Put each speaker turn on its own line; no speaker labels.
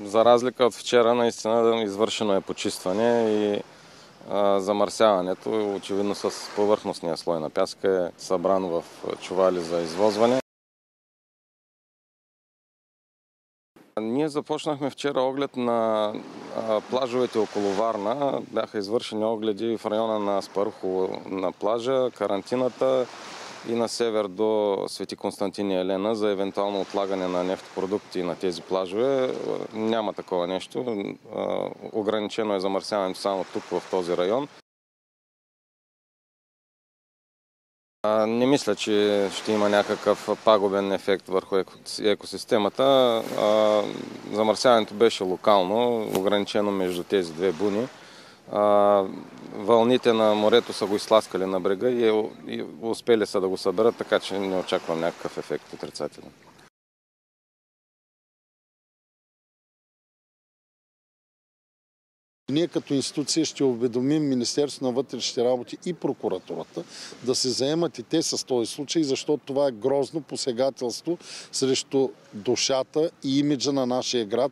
За разлика от вчера, наистина извършено е почистване и замърсяването, очевидно с повърхностния слой на пяска, е събран в чували за извозване. Ние започнахме вчера оглед на плажовете около Варна. Бяха извършени огледи в района на Аспарухово на плажа, Карантината и на север до Свети Константин и Елена за евентуално отлагане на нефтопродукти на тези плажове. Няма такова нещо. Ограничено е замърсяването само тук в този район. Не мисля, че ще има някакъв пагубен ефект върху екосистемата. Замърсяването беше локално, ограничено между тези две буни. Вълните на морето са го изтласкали на брега и успели са да го съберат, така че не очаквам някакъв ефект отрицателен.
Ние като институция ще уведомим Министерството на вътрешните работи и прокуратурата да се заемат и те с този случай, защото това е грозно посегателство срещу душата и имиджа на нашия град.